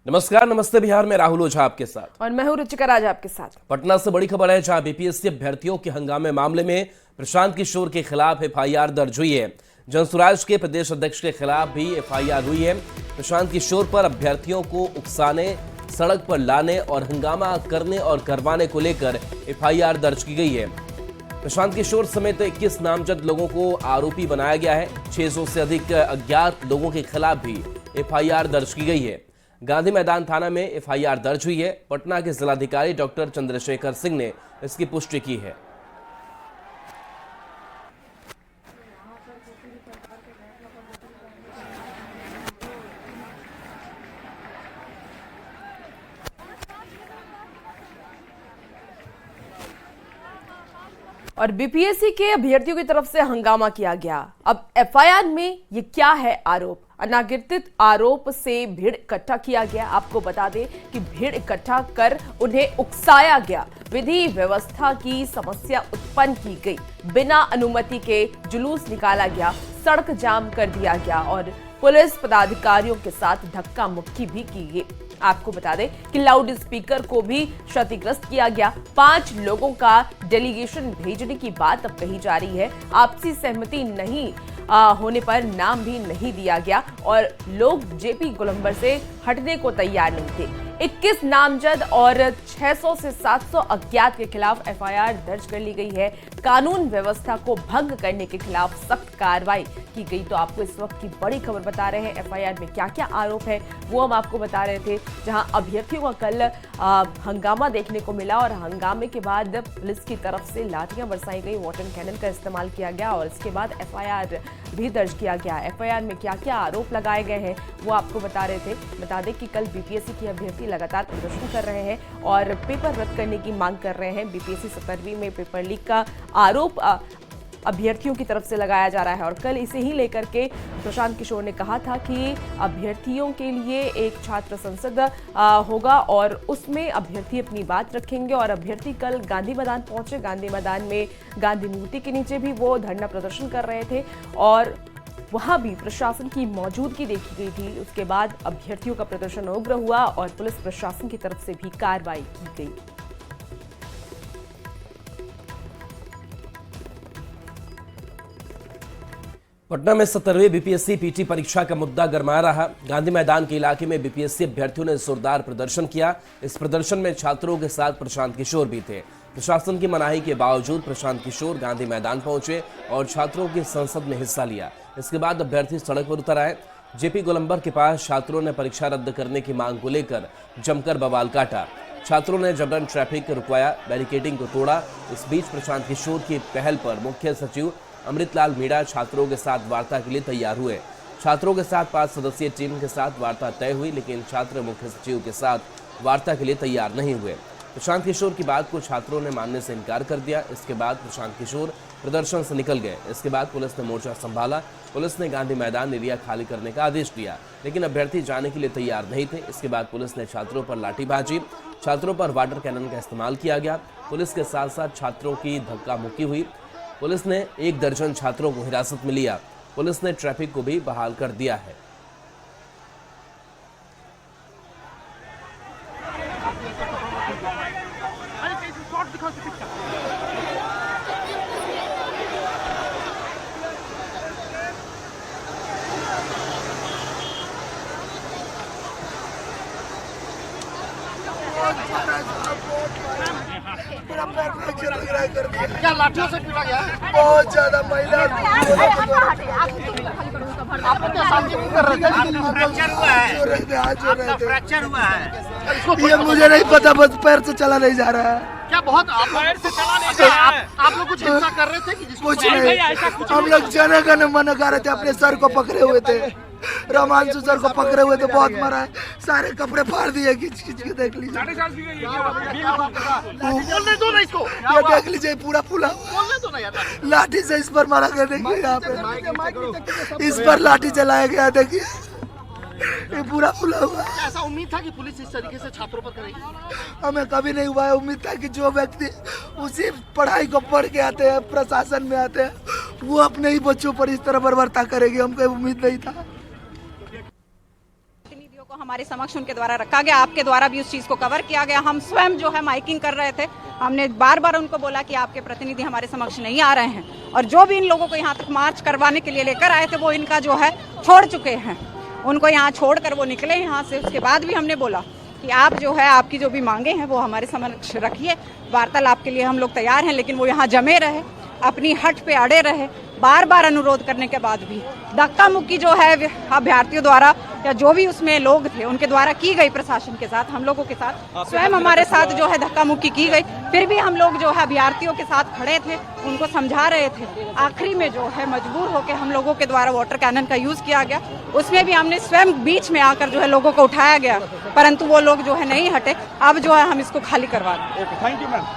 नमस्कार, नमस्ते बिहार में राहुल ओझा आपके साथ और मैं हूं रुचिका राज आपके साथ। पटना से बड़ी खबर है, जहां बीपीएससी अभ्यर्थियों के हंगामे मामले में प्रशांत किशोर के खिलाफ एफआईआर दर्ज हुई है। जनसुराज के प्रदेश अध्यक्ष के खिलाफ भी एफआईआर हुई है। प्रशांत किशोर पर अभ्यर्थियों को उकसाने, सड़क पर लाने और हंगामा करने और करवाने को लेकर एफआईआर दर्ज की गई है। प्रशांत किशोर समेत 21 नामजद लोगों को आरोपी बनाया गया है। 600 से अधिक अज्ञात लोगों के खिलाफ भी एफआईआर दर्ज की गई है। गांधी मैदान थाना में एफआईआर दर्ज हुई है। पटना के जिलाधिकारी डॉक्टर चंद्रशेखर सिंह ने इसकी पुष्टि की है। और बीपीएससी के अभ्यर्थियों की तरफ से हंगामा किया गया। अब एफआईआर में ये क्या है आरोप? अनाकृतित आरोप से भीड़ इकट्ठा किया गया। आपको बता दें कि भीड़ इकट्ठा कर उन्हें उकसाया गया, विधि व्यवस्था की समस्या उत्पन्न की गई, बिना अनुमति के जुलूस निकाला गया, सड़क जाम कर दिया गया और पुलिस पदाधिकारियों के साथ धक्का मुक्की भी की गई। आपको बता दें कि लाउड स्पीकर को भी क्षतिग्रस्त किया गया। 5 लोगों का डेलीगेशन भेजने की बात अब कही जा रही है। आपसी सहमति नहीं होने पर नाम भी नहीं दिया गया और लोग जेपी गोलंबर से हटने को तैयार नहीं थे। 21 नामजद और 600 से 700 अज्ञात के खिलाफ एफआईआर दर्ज कर ली गई है। कानून व्यवस्था को भंग करने के खिलाफ सख्त कार्रवाई की गई। तो आपको इस वक्त की बड़ी खबर बता रहे हैं। एफआईआर में क्या क्या आरोप है वो हम आपको बता रहे थे। जहां अभ्यर्थियों का कल हंगामा देखने को मिला और हंगामे के बाद पुलिस की तरफ से लाठियां बरसाई गई, वाटर कैनन का इस्तेमाल किया गया और इसके बाद एफआईआर भी दर्ज किया गया। एफआईआर में क्या क्या आरोप लगाए गए हैं वो आपको बता रहे थे। बता दें कि कल बीपीएससी की अभ्यर्थी लगातार प्रदर्शन कर रहे हैं और पेपर रद्द करने की मांग कर रहे हैं। बीपीएससी 17वीं में पेपर लीक का आरोप अभ्यर्थियों की तरफ से लगाया जा रहा है और कल इसे ही लेकर के प्रशांत किशोर ने कहा था कि अभ्यर्थियों के लिए एक छात्र संसद होगा और उसमें अभ्यर्थी अपनी बात रखेंगे। और अभ्यर्थी कल गांधी मैदान पहुंचे। गांधी मैदान में गांधी मूर्ति के नीचे भी वो धरना प्रदर्शन कर रहे थे और वहां भी प्रशासन की मौजूदगी देखी गई थी। उसके बाद अभ्यर्थियों का प्रदर्शन उग्र हुआ और पुलिस प्रशासन की तरफ से भी कार्रवाई की गई। पटना में 17वीं बीपीएससी पीटी परीक्षा का मुद्दा गरमाया रहा। गांधी मैदान के इलाके में बीपीएससी अभ्यर्थियों ने जोरदार प्रदर्शन किया। इस प्रदर्शन में छात्रों के साथ प्रशांत किशोर भी थे। प्रशासन की मनाही के बावजूद प्रशांत किशोर गांधी मैदान पहुंचे और छात्रों की संसद में हिस्सा लिया। इसके बाद अभ्यर्थी सड़क पर उतर आए। जेपी गोलंबर के पास छात्रों ने परीक्षा रद्द करने की मांग को लेकर जमकर बवाल काटा। छात्रों ने जबरन ट्रैफिक रुकवाया, बैरिकेडिंग को तोड़ा। इस बीच प्रशांत किशोर की पहल पर मुख्य सचिव अमृतलाल मीणा छात्रों के साथ वार्ता के लिए तैयार हुए। छात्रों के साथ 5 सदस्यीय टीम के साथ वार्ता तय हुई, लेकिन छात्र मुख्य सचिव के साथ वार्ता के लिए तैयार नहीं हुए। प्रशांत किशोर की बात को छात्रों ने मानने से इनकार कर दिया। इसके बाद प्रशांत किशोर प्रदर्शन से निकल गए। इसके बाद पुलिस ने मोर्चा संभाला। पुलिस ने गांधी मैदान एरिया खाली करने का आदेश दिया, लेकिन अभ्यर्थी जाने के लिए तैयार नहीं थे। इसके बाद पुलिस ने छात्रों पर लाठीबाजी, छात्रों पर वाटर कैनन का इस्तेमाल किया गया। पुलिस के साथ साथ छात्रों की धक्का मुक्की हुई। पुलिस ने 1 दर्जन छात्रों को हिरासत में लिया। पुलिस ने ट्रैफिक को भी बहाल कर दिया है। क्या लाठियों से पीटा गया? बहुत ज्यादा महिला आप लोग क्या शांति कर रहे थे? फ्रैक्चर हुआ है, फ्रैक्चर हुआ है। ये मुझे नहीं पता, बस पैर से चला नहीं जा रहा है। क्या बहुत आप पैर से चला नहीं जा रहा है? आप लोग कुछ हिंसा कर रहे थे कि जिसको कुछ नहीं, हम लोग जाने का मना कर रहे थे। अपने सर को पकड़े हुए थे, रोमांचु सर को पकड़े हुए थे, बहुत मारा है। सारे कपड़े फाड़ दिए, खींच खींच के देख लीजिए। बोलने दो ना इसको, ये देख लीजिए पूरा फूला बोलने दो ना यार। लाठी से इस पर मारा गया। देखिए यहाँ पे इस पर लाठी चलाया गया। देखिए ये पूरा फूला हुआ। ऐसा उम्मीद था कि पुलिस इस तरीके से छात्रों पर करेगी? हमें कभी नहीं हुआ है। उम्मीद था कि जो व्यक्ति उसी पढ़ाई को पढ़ के आते हैं, प्रशासन में आते हैं, वो अपने ही बच्चों पर इस तरह बर्बरता करेगी। हमको उम्मीद नहीं था। हमारे समक्ष उनके द्वारा रखा गया, आपके द्वारा भी उस चीज को कवर किया गया। हम स्वयं जो है माइकिंग कर रहे थे, हमने बार बार उनको बोला कि आपके प्रतिनिधि हमारे समक्ष नहीं आ रहे हैं, और जो भी इन लोगों को यहाँ तक मार्च करवाने के लिए लेकर आए थे वो इनका जो है छोड़ चुके हैं। उनको यहाँ छोड़कर वो निकले यहाँ से। उसके बाद भी हमने बोला कि आप जो है आपकी जो भी मांगे हैं वो हमारे समक्ष रखिए, वार्तालाप के लिए हम लोग तैयार हैं, लेकिन वो यहाँ जमे रहे, अपनी हट पे अड़े रहे। बार बार अनुरोध करने के बाद भी धक्का मुक्की जो है अभ्यर्थियों द्वारा या जो भी उसमें लोग थे उनके द्वारा की गई, प्रशासन के साथ, हम लोगों के साथ, स्वयं हमारे साथ जो है धक्का मुक्की की गई। फिर भी हम लोग जो है अभ्यर्थियों के साथ खड़े थे, उनको समझा रहे थे। आखिरी में जो है मजबूर होकर हम लोगों के द्वारा वाटर कैनन का यूज किया गया, उसमें भी हमने स्वयं बीच में आकर जो है लोगों को उठाया गया, परंतु वो लोग जो है नहीं हटे। अब जो है हम इसको खाली करवा दें। Thank you ma'am.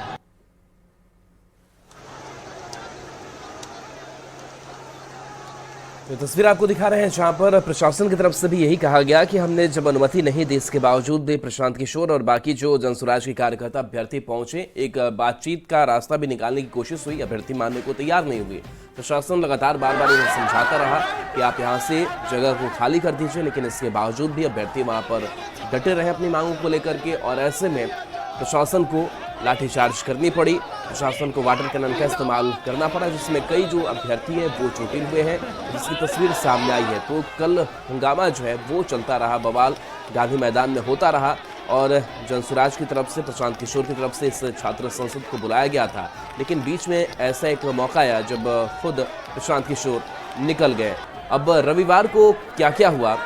तो तस्वीर आपको दिखा रहे हैं जहां पर प्रशासन की तरफ से भी यही कहा गया कि हमने जब अनुमति नहीं दी, इसके बावजूद भी प्रशांत किशोर और बाकी जो जनसुराज के कार्यकर्ता अभ्यर्थी पहुंचे, एक बातचीत का रास्ता भी निकालने की कोशिश हुई, अभ्यर्थी मानने को तैयार नहीं हुए। प्रशासन लगातार बार बार उन्हें समझाता रहा कि आप यहाँ से जगह को खाली कर दीजिए, लेकिन इसके बावजूद भी अभ्यर्थी वहां पर डटे रहे अपनी मांगों को लेकर के, और ऐसे में प्रशासन को लाठीचार्ज करनी पड़ी। प्रशासन को वाटर कैनन का इस्तेमाल करना पड़ा, जिसमें कई जो अभ्यर्थी हैं वो चोटिल हुए हैं, जिसकी तस्वीर सामने आई है। तो कल हंगामा जो है वो चलता रहा, बवाल गांधी मैदान में होता रहा, और जनसुराज की तरफ से, प्रशांत किशोर की तरफ से इस छात्र संसद को बुलाया गया था, लेकिन बीच में ऐसा एक मौका आया जब खुद प्रशांत किशोर निकल गए। अब रविवार को क्या क्या हुआ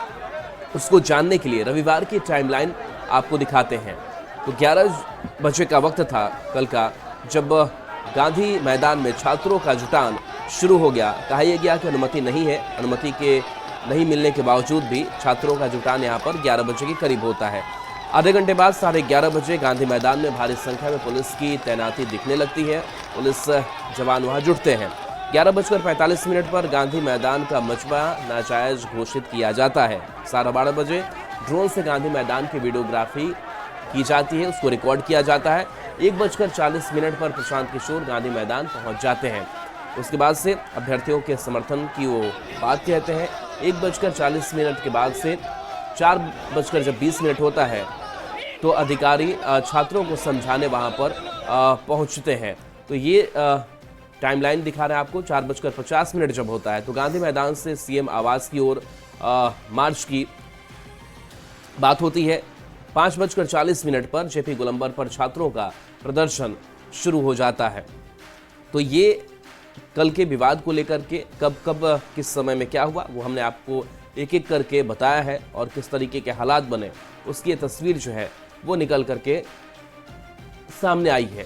उसको जानने के लिए रविवार की टाइमलाइन आपको दिखाते हैं। तो 11 बजे का वक्त था कल का, जब गांधी मैदान में छात्रों का जुटान शुरू हो गया। कहा यह गया कि अनुमति नहीं है, अनुमति के नहीं मिलने के बावजूद भी छात्रों का जुटान यहां पर 11 बजे के करीब होता है। आधे घंटे बाद 11:30 बजे गांधी मैदान में भारी संख्या में पुलिस की तैनाती दिखने लगती है। पुलिस जवान वहां जुटते हैं। 11:45 पर गांधी मैदान का मजबा नाजायज घोषित किया जाता है। 12:30 बजे ड्रोन से गांधी मैदान की वीडियोग्राफी की जाती है, उसको रिकॉर्ड किया जाता है। 1:40 पर प्रशांत किशोर गांधी मैदान पहुंच जाते हैं। उसके बाद से अभ्यर्थियों के समर्थन की वो बात कहते हैं। 1:40 के बाद से 4:20 होता है तो अधिकारी छात्रों को समझाने वहां पर पहुंचते हैं। तो ये टाइमलाइन दिखा रहे हैं आपको। 4:50 जब होता है तो गांधी मैदान से सीएम आवास की ओर मार्च की बात होती है। 5:40 पर जेपी गोलंबर पर छात्रों का प्रदर्शन शुरू हो जाता है। तो ये कल के विवाद को लेकर के कब किस समय में क्या हुआ वो हमने आपको एक एक करके बताया है, और किस तरीके के हालात बने उसकी ये तस्वीर जो है वो निकल करके सामने आई है।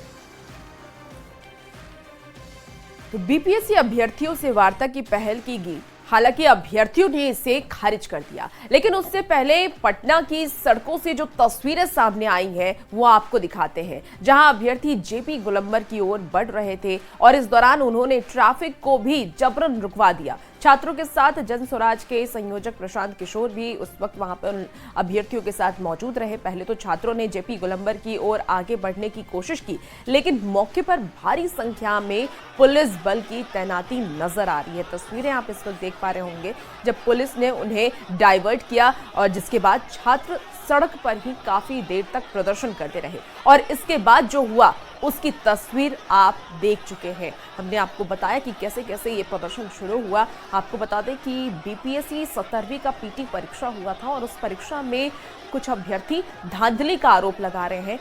तो बीपीएससी अभ्यर्थियों से वार्ता की पहल की गई, हालांकि अभ्यर्थियों ने इसे खारिज कर दिया, लेकिन उससे पहले पटना की सड़कों से जो तस्वीरें सामने आई हैं वो आपको दिखाते हैं, जहां अभ्यर्थी जेपी गोलंबर की ओर बढ़ रहे थे और इस दौरान उन्होंने ट्रैफिक को भी जबरन रुकवा दिया। छात्रों के साथ जनस्वराज के संयोजक प्रशांत किशोर भी उस वक्त वहां पर अभ्यर्थियों के साथ मौजूद रहे। पहले तो छात्रों ने जेपी गोलंबर की ओर आगे बढ़ने की कोशिश की, लेकिन मौके पर भारी संख्या में पुलिस बल की तैनाती नजर आ रही है। तस्वीरें आप इस वक्त देख पा रहे होंगे जब पुलिस ने उन्हें डाइवर्ट किया, और जिसके बाद छात्र सड़क पर ही काफी देर तक प्रदर्शन करते रहे, और इसके बाद जो हुआ उसकी तस्वीर आप देख चुके हैं। हमने आपको बताया कि कैसे कैसे ये प्रदर्शन शुरू हुआ। आपको बता दें कि बीपीएससी 17वीं का पीटी परीक्षा हुआ था, और उस परीक्षा में कुछ अभ्यर्थी धांधली का आरोप लगा रहे हैं।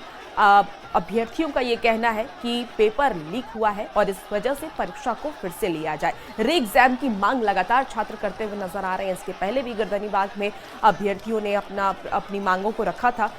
अभ्यर्थियों का ये कहना है कि पेपर लीक हुआ है और इस वजह से परीक्षा को फिर से लिया जाए। री एग्जाम की मांग लगातार छात्र करते हुए नजर आ रहे हैं। इसके पहले भी गर्दनीबाग में अभ्यर्थियों ने अपनी मांगों को रखा था।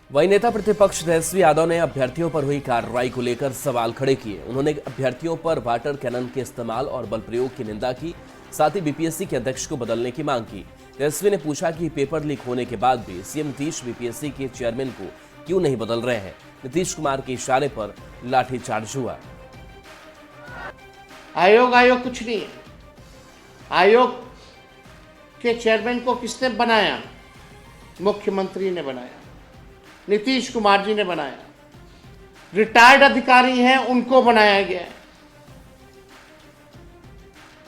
वही नेता प्रतिपक्ष तेजस्वी यादव ने अभ्यर्थियों पर हुई कार्रवाई को लेकर सवाल खड़े किए। उन्होंने अभ्यर्थियों पर वाटर कैनन के इस्तेमाल और बल प्रयोग की निंदा की, साथ ही बीपीएससी के अध्यक्ष को बदलने की मांग की। तेजस्वी ने पूछा कि पेपर लीक होने के बाद भी सीएम नीतीश बीपीएससी के चेयरमैन को क्यों नहीं बदल रहे हैं। नीतीश कुमार के इशारे पर लाठीचार्ज हुआ। आयोग कुछ नहीं है। आयोग के चेयरमैन को किसने बनाया? मुख्यमंत्री ने बनाया, नीतीश कुमार जी ने बनाया। रिटायर्ड अधिकारी हैं उनको बनाया गया है।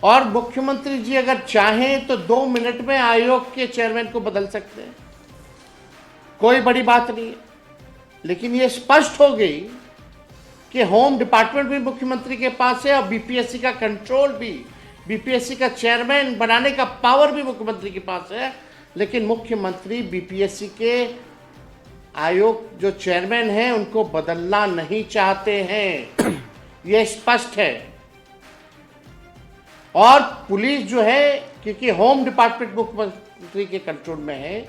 और मुख्यमंत्री जी अगर चाहें तो 2 मिनट में आयोग के चेयरमैन को बदल सकते हैं, कोई बड़ी बात नहीं है। लेकिन ये स्पष्ट हो गई कि होम डिपार्टमेंट भी मुख्यमंत्री के पास है और बीपीएससी का कंट्रोल भी, बीपीएससी का चेयरमैन बनाने का पावर भी मुख्यमंत्री के पास है। लेकिन मुख्यमंत्री बीपीएससी के आयोग जो चेयरमैन हैं उनको बदलना नहीं चाहते हैं, ये स्पष्ट है। और पुलिस जो है, क्योंकि होम डिपार्टमेंट मुख्यमंत्री के कंट्रोल में है,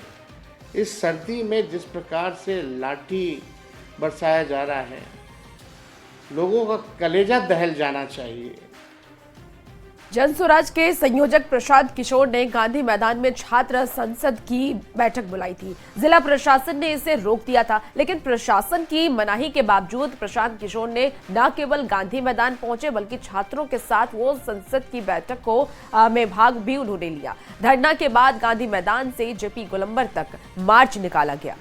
इस सर्दी में जिस प्रकार से लाठी बरसाया जा रहा है, लोगों का कलेजा दहल जाना चाहिए। जन स्वराज के संयोजक प्रशांत किशोर ने गांधी मैदान में छात्र संसद की बैठक बुलाई थी। जिला प्रशासन ने इसे रोक दिया था, लेकिन प्रशासन की मनाही के बावजूद प्रशांत किशोर ने न केवल गांधी मैदान पहुंचे बल्कि छात्रों के साथ वो संसद की बैठक में भाग भी उन्होंने लिया। धरना के बाद गांधी मैदान से जेपी गोलंबर तक मार्च निकाला गया।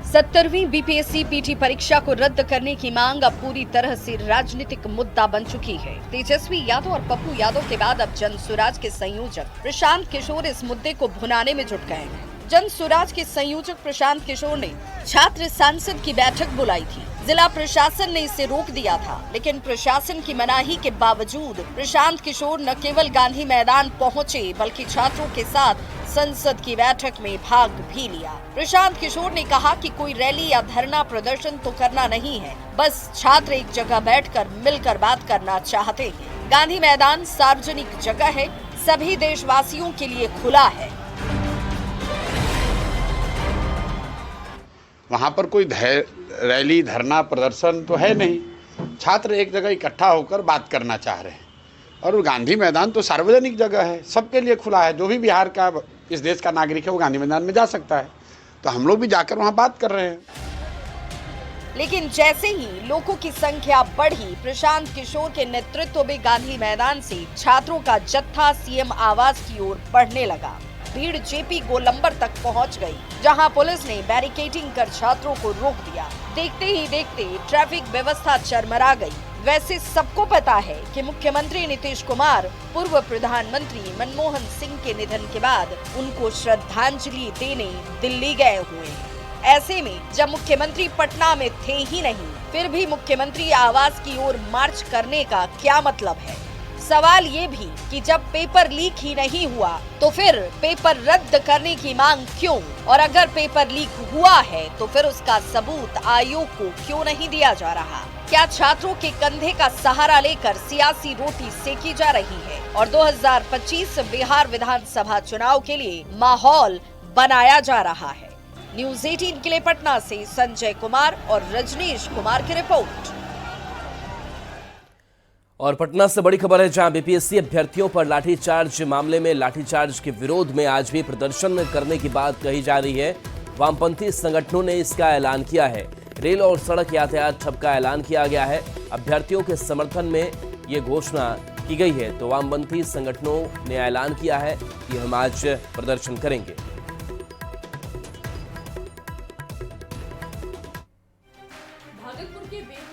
सत्तरवीं बीपीएससी पीटी परीक्षा को रद्द करने की मांग अब पूरी तरह से राजनीतिक मुद्दा बन चुकी है। तेजस्वी यादव और पप्पू यादव के बाद अब जन स्वराज के संयोजक प्रशांत किशोर इस मुद्दे को भुनाने में जुट गए हैं। जन स्वराज के संयोजक प्रशांत किशोर ने छात्र सांसद की बैठक बुलाई थी। जिला प्रशासन ने इसे रोक दिया था, लेकिन प्रशासन की मनाही के बावजूद प्रशांत किशोर न केवल गांधी मैदान पहुंचे बल्कि छात्रों के साथ संसद की बैठक में भाग भी लिया। प्रशांत किशोर ने कहा कि कोई रैली या धरना प्रदर्शन तो करना नहीं है, बस छात्र एक जगह बैठकर मिलकर बात करना चाहते हैं। गांधी मैदान सार्वजनिक जगह है, सभी देशवासियों के लिए खुला है। वहाँ पर कोई रैली धरना प्रदर्शन तो है नहीं, छात्र एक जगह इकट्ठा होकर बात करना चाह रहे हैं। और गांधी मैदान तो सार्वजनिक जगह है, सबके लिए खुला है। जो भी बिहार का, इस देश का नागरिक है वो गांधी मैदान में जा सकता है। तो हम लोग भी जाकर वहाँ बात कर रहे हैं। लेकिन जैसे ही लोगों की संख्या बढ़ी, प्रशांत किशोर के नेतृत्व में गांधी मैदान से छात्रों का जत्था सीएम आवास की ओर बढ़ने लगा। भीड़ जेपी गोलंबर तक पहुंच गई, जहां पुलिस ने बैरिकेडिंग कर छात्रों को रोक दिया। देखते ही देखते ट्रैफिक व्यवस्था चरमरा गई। वैसे सबको पता है कि मुख्यमंत्री नीतीश कुमार पूर्व प्रधानमंत्री मनमोहन सिंह के निधन के बाद उनको श्रद्धांजलि देने दिल्ली गए हुए हैं। ऐसे में जब मुख्यमंत्री पटना में थे ही नहीं, फिर भी मुख्यमंत्री आवास की ओर मार्च करने का क्या मतलब है? सवाल ये भी कि जब पेपर लीक ही नहीं हुआ तो फिर पेपर रद्द करने की मांग क्यों? और अगर पेपर लीक हुआ है तो फिर उसका सबूत आयोग को क्यों नहीं दिया जा रहा? क्या छात्रों के कंधे का सहारा लेकर सियासी रोटी सेकी जा रही है और 2025 बिहार विधानसभा चुनाव के लिए माहौल बनाया जा रहा है? न्यूज़ 18 के लिए पटना से संजय कुमार और रजनीश कुमार की रिपोर्ट। और पटना से बड़ी खबर है, जहां बीपीएससी अभ्यर्थियों पर लाठीचार्ज मामले में लाठीचार्ज के विरोध में आज भी प्रदर्शन करने की बात कही जा रही है। वामपंथी संगठनों ने इसका ऐलान किया है। रेल और सड़क यातायात ठप का ऐलान किया गया है। अभ्यर्थियों के समर्थन में ये घोषणा की गई है। तो वामपंथी संगठनों ने ऐलान किया है कि हम आज प्रदर्शन करेंगे।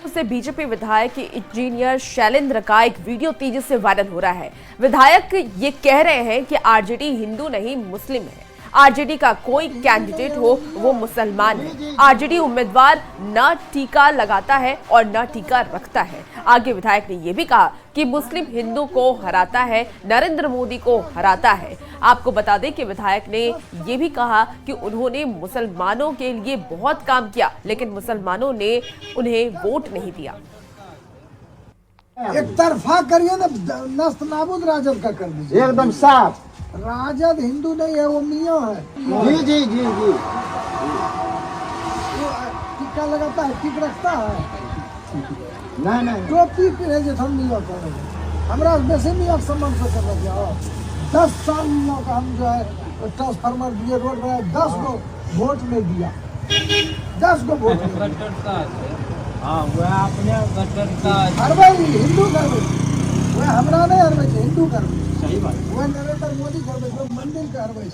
से बीजेपी विधायक इंजीनियर शैलेंद्र का एक वीडियो तेजी से वायरल हो रहा है। विधायक ये कह रहे हैं कि आरजेडी हिंदू नहीं मुस्लिम है। आरजेडी का कोई कैंडिडेट हो वो मुसलमान है। आरजेडी उम्मीदवार न टीका लगाता है और न टीका रखता है। आगे विधायक ने यह भी कहा कि मुस्लिम हिंदू को हराता है, नरेंद्र मोदी को हराता है। आपको बता दें कि विधायक ने यह भी कहा कि उन्होंने मुसलमानों के लिए बहुत काम किया, लेकिन मुसलमानों ने उन्हें वोट नहीं दिया। एक तरफा करिए ना, नस्त नाबूद राजद का कर दीजिए एकदम साफ। राजद हिंदू नहीं है, वो मियां है। जी जी जी जी, वो टीका लगाता है, टीक रखता है। नहीं जो टीक है जो हम नहीं कर हमरा वैसे नहीं आप सम्मान से कर रहे हो। 10 साल का हम जो है ट्रांसफार्मर दिए, रोड बनाए, 10 को वोट नहीं दिया। 10 को वोट हाँ वह अपने हरवाई हिंदू कर, वह हमरा नहीं हरवाई, हिंदू कर। सही बात, वह नरेंद्र मोदी कर, मंदिर का हरवाई।